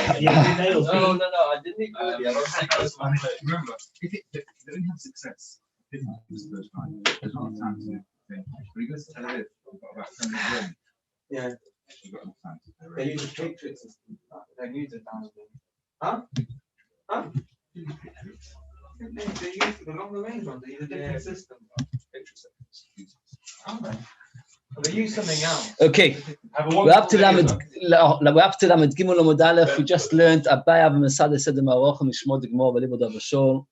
No, I didn't include it. Remember, if they only have success, this is the first time. There's not enough time to think. But you go to Tel Aviv, we've got about 10 minutes journey. Yeah. You've got enough time to do They use a matrix system. They use it down there. Huh? They use the longer range one. They use a different system. They use something else. Okay, we're up to Lamed Gimel Amud Aleph. We just learned Abaya v'Masada said the Maroch Mishmod Gmor v'Libod Avashol.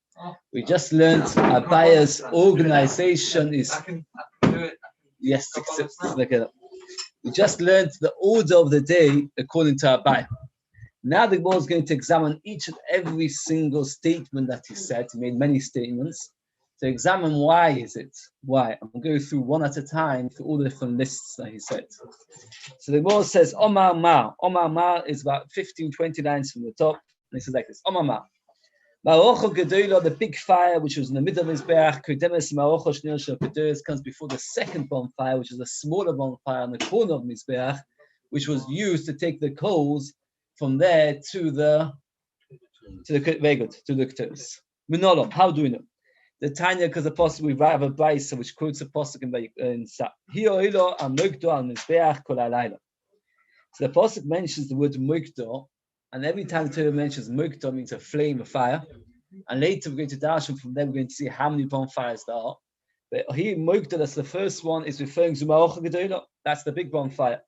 We just learned Abaya's organization is. I can do it. Yes, we just learned the order of the day according to Abaya. Now the Gemara is going to examine each and every single statement that he said. He made many statements. To examine why is it? Why? I'm going to go through one at a time through all the different lists that he said. So the Gemara says, Omar Ma. Omar Ma is about 15, 20 lines from the top. And he says like this, Omar Ma. Ma'arocho Gedolah, the big fire, which was in the middle of Mizbeach, Kodemes Ma'arocho Shnir Shel Kedoros, comes before the second bonfire, which is a smaller bonfire on the corner of Mizbeach, which was used to take the coals from there to the Kedoros. Minolom, how do we know? The Tanya, because the Pasuk we have a Beis which quotes a Pasuk in Sa. So the Pasuk mentions the word Mukdo, and every time the Torah mentions Mukdo means a flame, a fire. And later we're going to dash from there, we're going to see how many bonfires there are. But here Mukdo, that's the first one, is referring to Ma'aroch Gedolah. That's the big bonfire.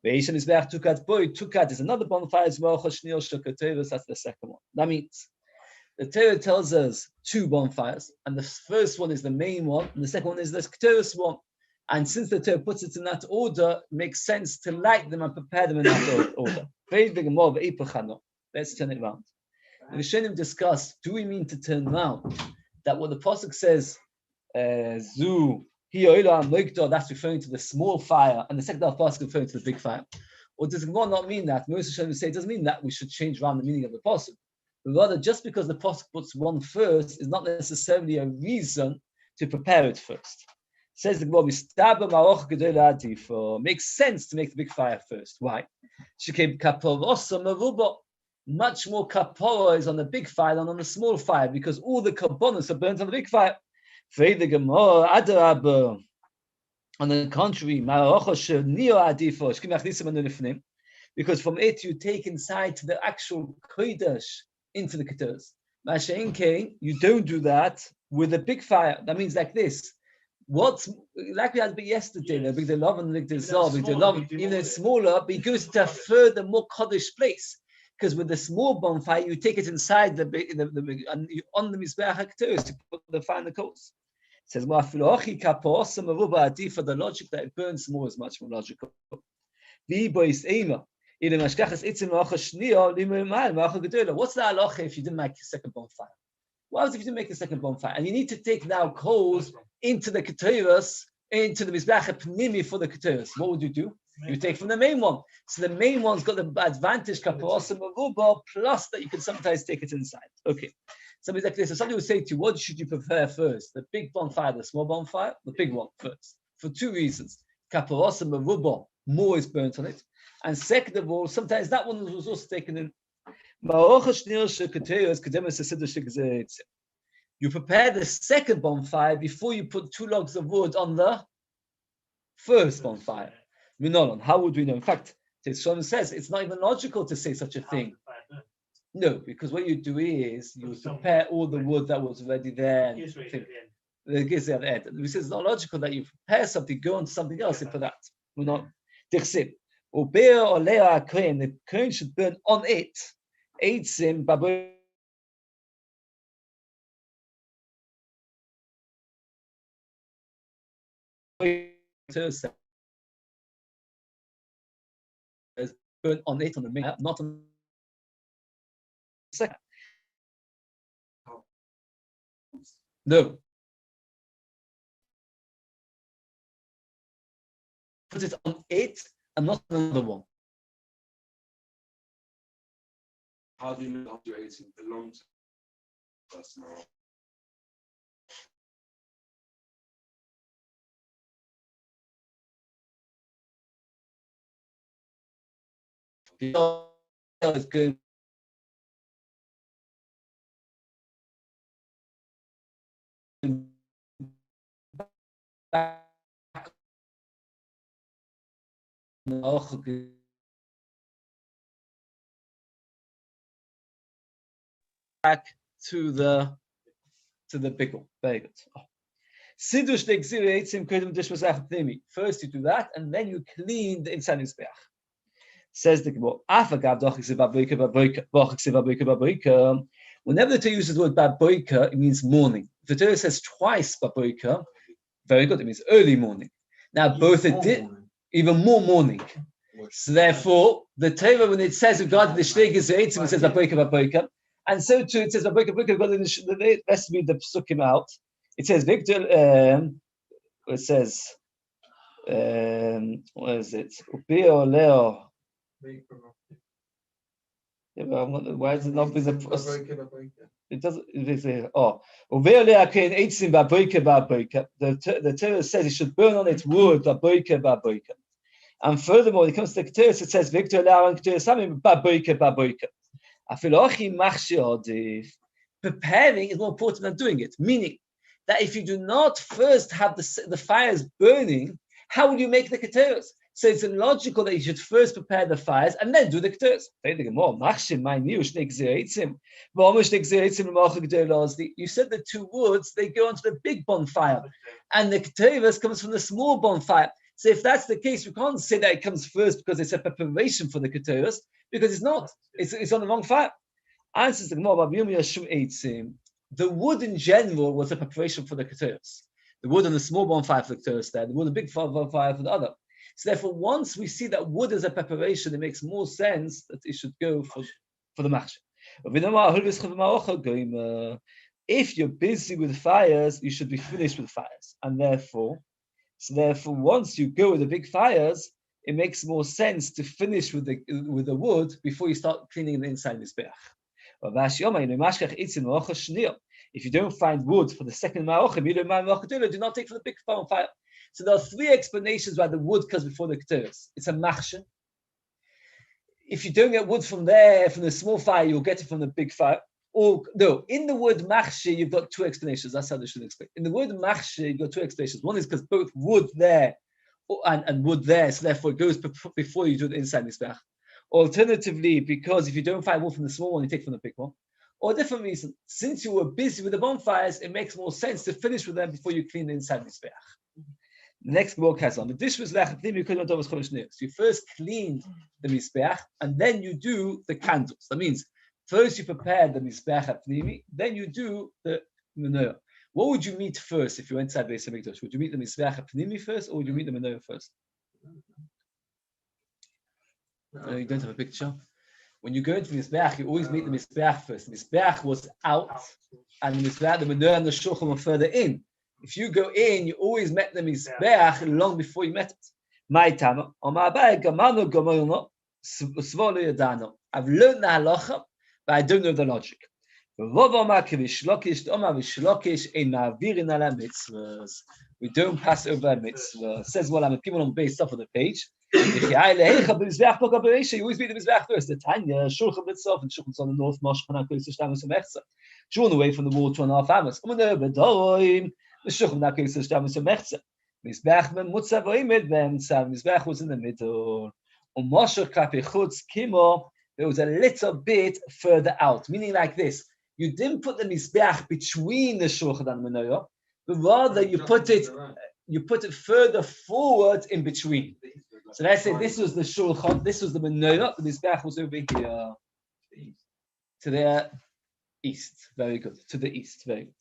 Tukat is another bonfire, that's the second one. That means the Torah tells us two bonfires, and the first one is the main one, and the second one is the Kedoros one. And since the Torah puts it in that order, it makes sense to light them and prepare them in that order. Let's turn it around. The Rishonim discuss, do we mean to turn around? That what the Pasuk says, Zu, that's referring to the small fire, and the second half Pasuk referring to the big fire. Or does it not mean that? Most Rishonim say it doesn't mean that we should change around the meaning of the Pasuk. But rather, just because the Pasuk puts one first is not necessarily a reason to prepare it first. Says the Rabbi, makes sense to make the big fire first. Why? Much more kapora is on the big fire than on the small fire, because all the karbonos are burnt on the big fire. On the contrary, because from it you take inside to the actual kodesh into the kedoros. You don't do that with a big fire. That means like this. What's like we had yesterday, the big love and the zol, even smaller, but it goes to a further, more kodesh place. Because with the small bonfire, you take it inside the and you on the mizbeach kedoros to put the fire in the coals. It says for the logic that it burns more is much more logical. What's the halacha if you didn't make a second bonfire? What happens if you didn't make a second bonfire? And you need to take now coals into the kedoros, into the mizbeach pnimi for the kedoros. What would you do? You take from the main one. So the main one's got the advantage, plus that you can sometimes take it inside. Okay. Somebody's like this. So somebody would say to you, what should you prefer first? The big bonfire, the small bonfire? The big one first. For two reasons. More is burnt on it. And second of all, sometimes that one was also taken in. You prepare the second bonfire before you put two logs of wood on the first bonfire. How would we know? In fact, Shlomo says it's not even logical to say such a thing. No, because what you do is you prepare all the wood that was already there. The gives at the end. We say it's not logical that you prepare something, go on to something else, and for that. We're not. The kohen should burn on it. Eitzim babu. Burn on it on the main, not on the second. No. Put it on it and not another one. How do you know after 18 belongs to us now? Is going back to the pickle. Very good. First you do that, and then you clean the inside mizbeach. Says the Gemara. Whenever the Torah uses the word baboika, it means morning. If the Torah says twice baboika, very good. It means early morning. Now both even more morning. So therefore, the Torah, when it says regarding the shtei gezeitzim, it says baboika, and so too it says baboika. Let's read the psukim out. It says Victor. It says, what is it? Upio leo. Yeah, why is it not being it doesn't. It says, the Torah says it should burn on its wood baboika. And furthermore, when it comes to the Keteris, it says Victor Lau and Keteris Samim baboika. Preparing is more important than doing it. Meaning that if you do not first have the fires burning, how will you make the Keteris? So it's logical that you should first prepare the fires and then do the Keteris. You said the two woods, they go onto the big bonfire, and the Keteris comes from the small bonfire. So if that's the case, we can't say that it comes first because it's a preparation for the Keteris, because it's not. It's on the wrong fire. Answers the Gemara, the wood in general was a preparation for the Keteris. The wood on the small bonfire for the Keteris there, the wood on the big bonfire for the other. So therefore, once we see that wood as a preparation, it makes more sense that it should go for the machshir. If you're busy with fires, you should be finished with fires. And therefore, once you go with the big fires, it makes more sense to finish with the wood before you start cleaning the inside mizbeach. If you don't find wood for the second ma'ochim, do not take for the big bonfire. So there are three explanations why the wood comes before the keteris. It's a machshir. If you don't get wood from the small fire, you'll get it from the big fire. Or no, in the word machshir, you've got two explanations. That's how they should explain. In the word machshir, you've got two explanations. One is because both wood there and wood there, so therefore it goes before you do the inside mizbeach. Alternatively, because if you don't find wood from the small one, you take from the big one. Or a different reason, since you were busy with the bonfires, it makes more sense to finish with them before you clean the inside mizbeach. The next walk has on. This was like you first cleaned the mizbeach and then you do the candles. That means first you prepare the mizbeach apnimi, then you do the menorah. What would you meet first if you went inside Beis Hamikdash? Would you meet the mizbeach apnimi first, or would you meet the menorah first? You don't have a picture. When you go into the mizbeach, you always meet the mizbeach first. The mizbeach was out, and the menorah and the shulchan were further in. If you go in, you always met the mizbeach long before you met it. My tama, I've learned the halacha, but I don't know the logic. We don't pass over a mitzvah. Says what I'm people on Beis top of the page. You always meet the mizbeach first. The Tanya, Shulchan itself, and Shulchan's on the north, Moshchan, Shulchan away from the wall 2.5 hours. The Mizbeach was in the middle. There was a little bit further out, meaning like this. You didn't put the Mizbeach between the Shulchan and the Menorah, but rather you put it further forward in between. So let's say this was the Shulchan, this was the Menorah, the Mizbeach was over here to the east. Very good. To the east. Very good.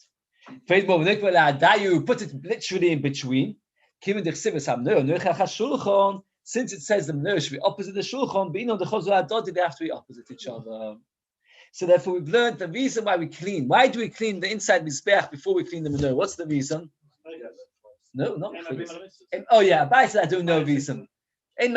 You put it literally in between. Since it says the Menorah should be opposite the Shulchan, they have to be opposite each other. So therefore we've learned the reason why we clean. Why do we clean the inside Mizbeach before we clean the Menorah? What's the reason? No, not oh yeah, Beis, I don't know the reason. And you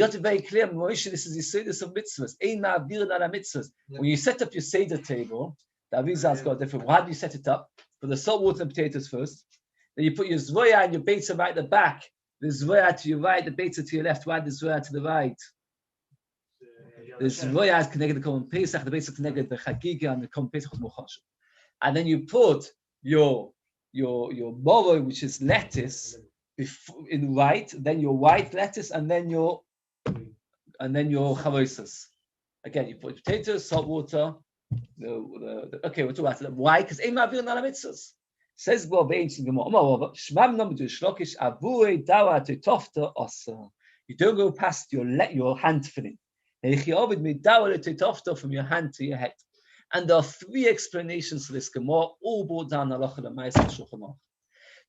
got it very clear, Moshe, this is the Seder of mitzvahs. When you set up your Seder table, the Arizal's got different. How do you set it up? Put the salt, water, and potatoes first. Then you put your zvoya and your beitza right at the back. The zvoya to your right, the beitza to your left. Why the zvoya to the right? The zvoya is connected to the Korban Pesach. The beitza connected to the Chagiga and the Korban Pesach was more chashuv. And then you put your moro, which is lettuce, in white, then your white lettuce, and then your chavosas. Again, you put potatoes, salt water. Okay, we'll talk about it. Why? Because ein ma'avir al mitzvahs. Says Bob ancient Gemara. Shmam nom do shlokish avui dawa tofta osa. You don't go past your hand filling. From your hand to your head. And there are 3 explanations to this Gemara, all brought down halacha l'maisa Shulchan Aruch.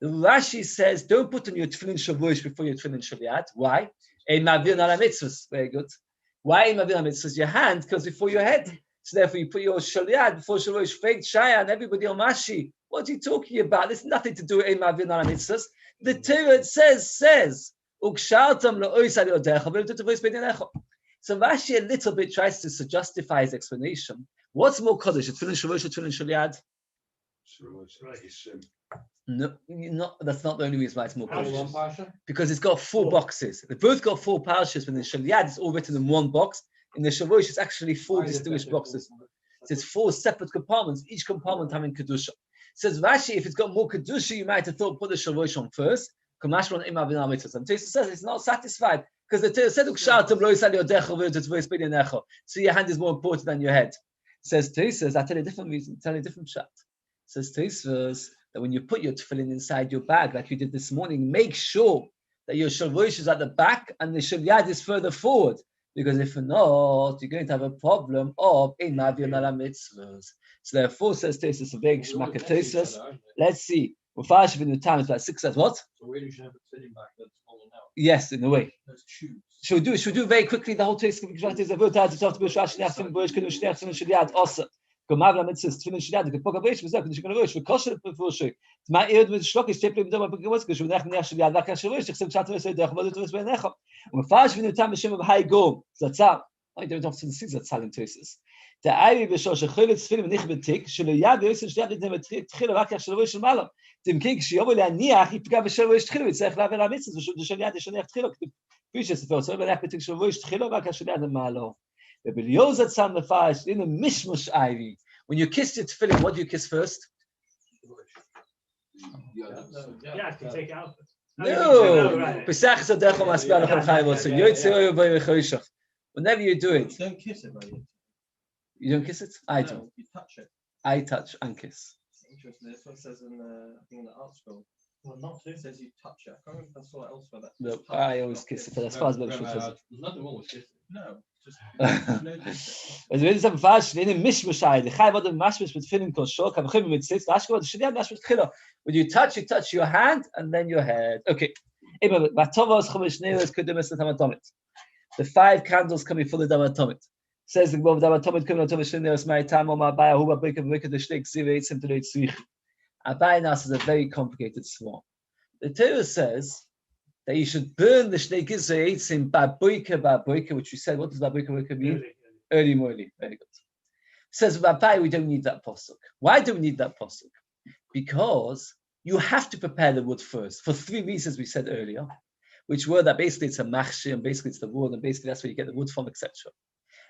The Rashi says, don't put on your tefillin shavuos before your tefillin shaliad. Why? Ein ma'avir al mitzvahs. Very good. Why ein ma'avir al mitzvahs? Your hand goes before your head. So therefore, you put your shaliad before shavuos. Fake shaya and everybody on mashi. What are you talking about? There's nothing to do with ein ma'avir al mitzvahs. The Torah says. So Rashi a little bit tries to justify his explanation. What's more kaddish, tefillin shavuos or tefillin shaliad? No, that's not the only reason why it's more kaddish. Because it's got 4 boxes. They both got 4 parashas, but in the shaliad it's all written in 1 box. In the shavuos it's actually 4 distinguished boxes. So it's 4 separate compartments, each compartment having kedusha. Says Rashi, if it's got more kedusha, you might have thought put the shavuos on first. And Tosha says it's not satisfied because the Torah said, so your hand is more important than your head. Says Tosha, I tell you a different reason, tell you a different shot. Says Tosha that when you put your tefillin inside your bag, like you did this morning, make sure that your shavuos is at the back and the shaliad is further forward. Because if not, you're going to have a problem of ein ma'avir al mitzvahs. So therefore, says Tosha, let's see. Well, Farsh in the time is like 6 says what? So really should have a tefillin back that's smaller now. Yes, in a way. Those shoes. Should we do very quickly the whole taste of the also. Gomav la mitzvah tefillin shliad the poka beish v'zeh k'dish kana rosh v'kosher b'fushay. T'ma ered with shlokish tefillin b'dom b'gavos k'shu v'nech nech shliad v'kan shlokish t'chsem shat v'sei derech v'dot v'sei necha. U'mefarsh v'nutam b'shem v'hai gom zatzar. I don't have to see zatzar in Tosas. The Ivy b'shosh chelet tefillin v'nich b'tik shelo yad v'yosef shliad v'dem tchila v'akach shlokish shmalam. Dem king shiyovel yaniach yipga v'shlokish tchila v'tzech lavel hamitzvah v'shul shliad yishonech tchila. Fishes the first v'nech b'tik shlokish tchila v'akach shliad v'malo. In the mishmush ivy, when you kiss your tefillin, what do you kiss first? Yeah, to take it out. No. Whenever you do it, Don't kiss it, right? you don't kiss it. I do. You touch it. I touch and kiss. Interesting. That's what it says in the art scroll. Well, not to. It says you touch it. I can't remember if I saw it elsewhere. That No, I always kiss it. But as far as There's nothing wrong with kissing. No. As we some fast in mishmushai, the chayv of mashmish with filling konshok, have chayv with six. Ashkod shliad mashmish tchila. When you touch your hand and then your head. Okay. The 5 candles coming full of damatomit. Says the Gemara, damatomit coming to Mishneos my time on my baya who break the shlek ziveit sim to the tzrich. Abaynas is a very complicated swarm. The Torah says that you should burn the shnei gizreites in baboika, which we said, what does baboika mean? Early morning. Very good. Says Rabbi, we don't need that posuk. Why do we need that posuk? Because you have to prepare the wood first, for 3 reasons we said earlier, which were that basically it's a machshir, and basically it's the wood, and basically that's where you get the wood from, etc.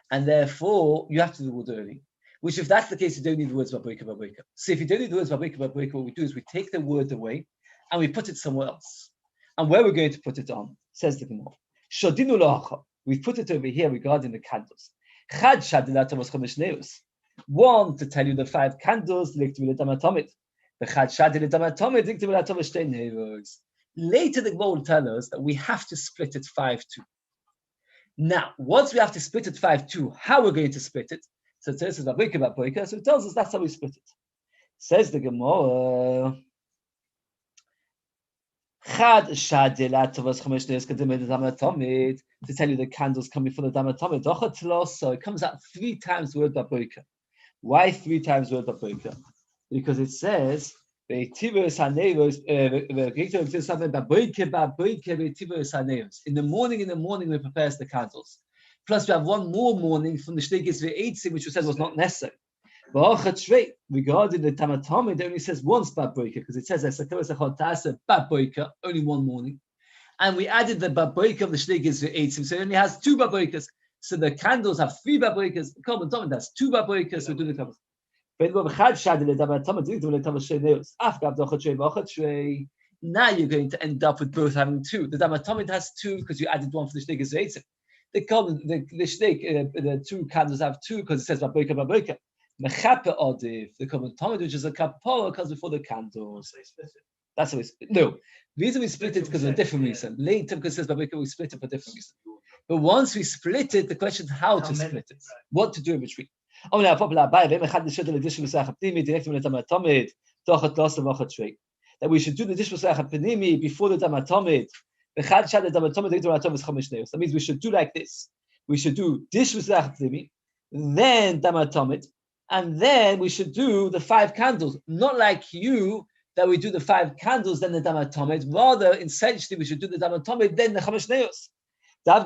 And therefore, you have to do the wood early. Which, if that's the case, you don't need the words baboika. So if you don't need the words baboika, what we do is we take the word away, and we put it somewhere else. And where we're going to put it on, says the Gemara, Shodinu lo'acha. We put it over here regarding the candles. Chad shadilatovos chomesh neus. 1 to tell you the 5 candles linked with the damatomit. The chad shadilatomit linked with the shtei neus. Later, the Gemara will tell us that we have to split it 5-2. Now, once we have to split it 5-2, how we're going to split it? So it says baboika, so it tells us that's how we split it. Says the Gemara. To tell you the candles coming from the damatomid. So it comes out 3 times the word baboika. Why 3 times the word baboika? Because it says in the morning we prepare the candles. Plus we have 1 more morning from the shteigis ve'etzim, which we said was not necessary. Regarding the damatomid, it only says once baboika, because it says baboika, only 1 morning. And we added the baboika of the shteigis ve'etzim, so it only has 2 baboikas. So the candles have 3 baboikas. The common dominant has 2 baboikas. So do the candles. Now you're going to end up with both having two. The Damatomid has two because you added one for the Shteg Yisrael. The two candles have two because it says Baboika. Mechape Odif, the Damatomid, which is a kapara, comes before the candles. That's how we split. No, the reason we split it because of a different reason. Later, because it says Baboika, we split it for a different reason. But once we split it, the question is how to split it, what to do in between. That we should do the dish Panimi before the Damatomid. That means we should do like this. We should do dish Panimi, then Damatomid, and then we should do the 5 candles. Not like you, that we do the 5 candles, then the Damatomid. Rather, essentially, we should do the Damatomid, then the Chamesh Neos. Says,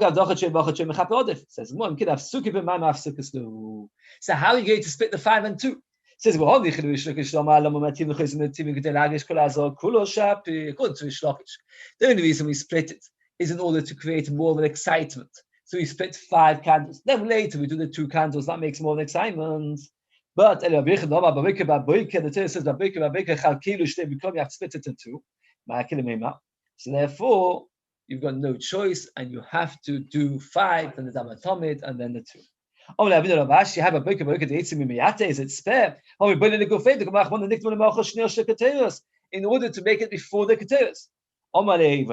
so how are you going to split the 5 and 2? Says, according to Shlokish, the only reason we split it is in order to create more of an excitement. So we split 5 candles. Then later we do the 2 candles. That makes more of an excitement. But the Torah says, you have to split it in 2. So therefore, you've got no choice, and you have to do 5, then the Damatomid, and then the 2. You have a is it spare? In order to make it before the keteros. Already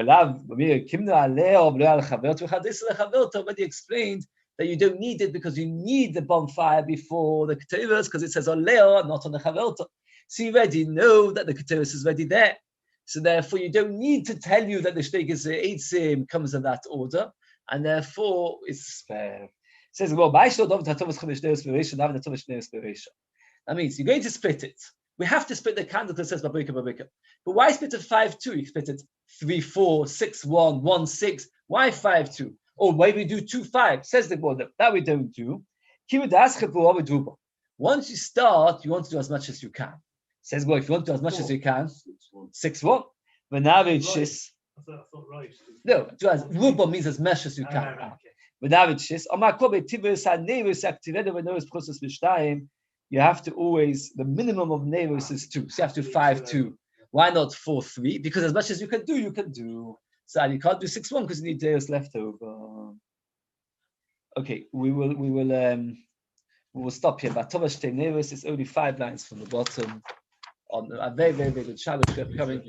explained that you don't need it because you need the bonfire before the keteros because it says on Leo, not on the chaverta. So you already know that the keteros is already there. So therefore, you don't need to tell you that the Shteg Yisrael comes in that order, and therefore it's spare. It says, well, that means you're going to split it. We have to split the candle that says Babika. But why split it 5-2? You split it 3-4, 6-1, 1-6. Why 5-2? Or why we do 2-5? Says the word that we don't do. Once you start, you want to do as much as you can. Says, well, if you want to do as much as you can, 6-1. No, Ruba means as much as you can. You have to always, the minimum of Neros is 2. So you have to 5-2. Why not 4-3? Because as much as you can do, you can do. So you can't do 6-1 because you need Deus left over. Okay, we will stop here. But Tovash Neros is only 5 lines from the bottom. On a very, very, very good Shabbat coming.